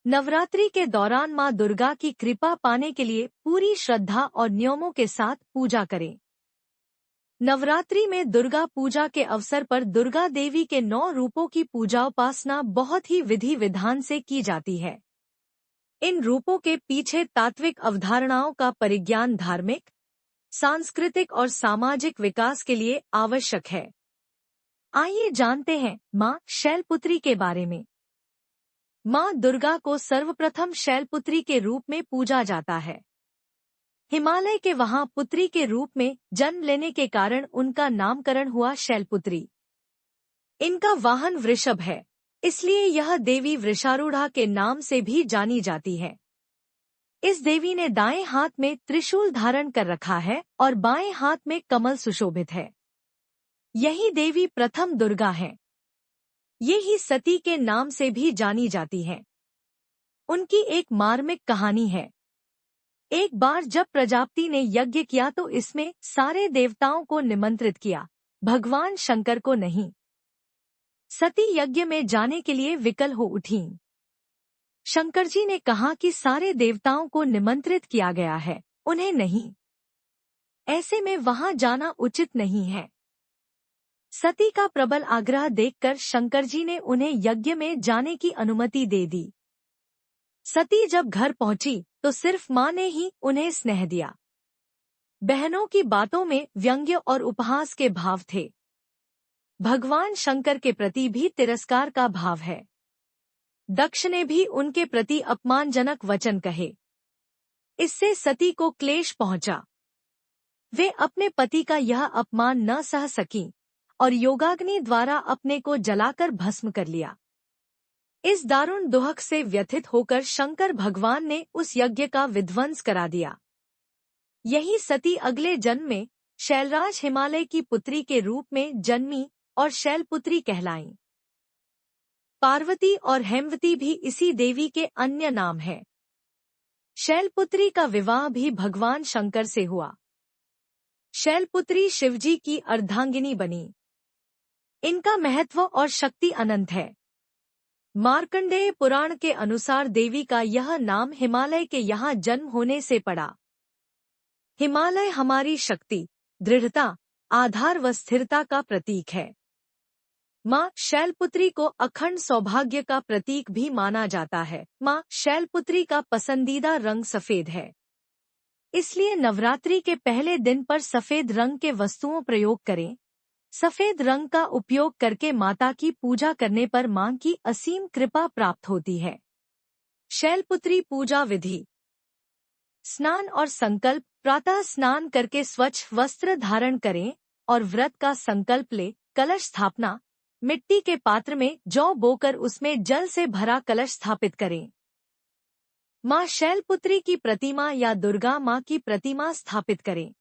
नवरात्रि के दौरान मां दुर्गा की कृपा पाने के लिए पूरी श्रद्धा और नियमों के साथ पूजा करें। नवरात्रि में दुर्गा पूजा के अवसर पर दुर्गा देवी के 9 रूपों की पूजा उपासना बहुत ही विधि विधान से की जाती है। इन रूपों के पीछे तात्विक अवधारणाओं का परिज्ञान धार्मिक, सांस्कृतिक और सामाजिक विकास के लिए आवश्यक है। आइए जानते हैं मां शैलपुत्री के बारे में। मां दुर्गा को सर्वप्रथम शैलपुत्री के रूप में पूजा जाता है। हिमालय के वहां पुत्री के रूप में जन्म लेने के कारण उनका नामकरण हुआ शैलपुत्री। इनका वाहन वृषभ है, इसलिए यह देवी वृषारूढ़ा के नाम से भी जानी जाती है। इस देवी ने दाएं हाथ में त्रिशूल धारण कर रखा है और बाएं हाथ में कमल सुशोभित है। यही देवी प्रथम दुर्गा है। ये ही सती के नाम से भी जानी जाती है। उनकी एक मार्मिक कहानी है। एक बार जब प्रजापति ने यज्ञ किया तो इसमें सारे देवताओं को निमंत्रित किया, भगवान शंकर को नहीं। सती यज्ञ में जाने के लिए विकल हो उठीं। शंकर जी ने कहा कि सारे देवताओं को निमंत्रित किया गया है, उन्हें नहीं। ऐसे में वहां जाना उचित नहीं है। सती का प्रबल आग्रह देखकर शंकर जी ने उन्हें यज्ञ में जाने की अनुमति दे दी। सती जब घर पहुंची तो सिर्फ मां ने ही उन्हें स्नेह दिया। बहनों की बातों में व्यंग्य और उपहास के भाव थे। भगवान शंकर के प्रति भी तिरस्कार का भाव है। दक्ष ने भी उनके प्रति अपमानजनक वचन कहे। इससे सती को क्लेश पहुंचा। वे अपने पति का यह अपमान न सह सकीं और योगाग्नि द्वारा अपने को जलाकर भस्म कर लिया। इस दारुण दुहक से व्यथित होकर शंकर भगवान ने उस यज्ञ का विध्वंस करा दिया। यही सती अगले जन्म में शैलराज हिमालय की पुत्री के रूप में जन्मी और शैलपुत्री कहलाईं। पार्वती और हेमवती भी इसी देवी के अन्य नाम हैं। शैलपुत्री का विवाह भी भगवान शंकर से हुआ। शैलपुत्री शिवजी की अर्धांगिनी बनी। इनका महत्व और शक्ति अनंत है। मार्कंडेय पुराण के अनुसार देवी का यह नाम हिमालय के यहाँ जन्म होने से पड़ा। हिमालय हमारी शक्ति, दृढ़ता, आधार व स्थिरता का प्रतीक है। मां शैलपुत्री को अखंड सौभाग्य का प्रतीक भी माना जाता है। मां शैलपुत्री का पसंदीदा रंग सफेद है। इसलिए नवरात्रि के पहले दिन पर सफेद रंग के वस्तुओं प्रयोग करें। सफेद रंग का उपयोग करके माता की पूजा करने पर मां की असीम कृपा प्राप्त होती है। शैलपुत्री पूजा विधि। स्नान और संकल्प। प्रातः स्नान करके स्वच्छ वस्त्र धारण करें और व्रत का संकल्प ले। कलश स्थापना। मिट्टी के पात्र में जौ बोकर उसमें जल से भरा कलश स्थापित करें। मां शैलपुत्री की प्रतिमा या दुर्गा मां की प्रतिमा स्थापित करें।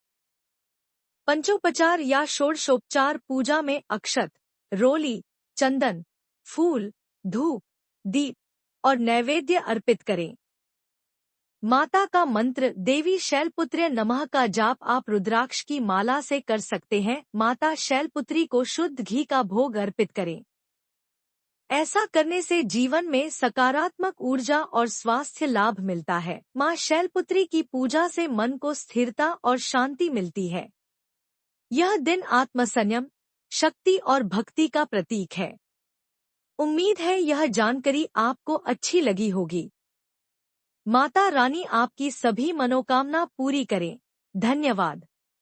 पंचोपचार या षोडशोपचार पूजा में अक्षत, रोली, चंदन, फूल, धूप, दीप और नैवेद्य अर्पित करें। माता का मंत्र देवी शैलपुत्र्य नमः का जाप आप रुद्राक्ष की माला से कर सकते हैं। माता शैलपुत्री को शुद्ध घी का भोग अर्पित करें। ऐसा करने से जीवन में सकारात्मक ऊर्जा और स्वास्थ्य लाभ मिलता है। मां शैलपुत्री की पूजा से मन को स्थिरता और शांति मिलती है। यह दिन आत्मसंयम, शक्ति और भक्ति का प्रतीक है। उम्मीद है यह जानकारी आपको अच्छी लगी होगी। माता रानी आपकी सभी मनोकामना पूरी करें। धन्यवाद।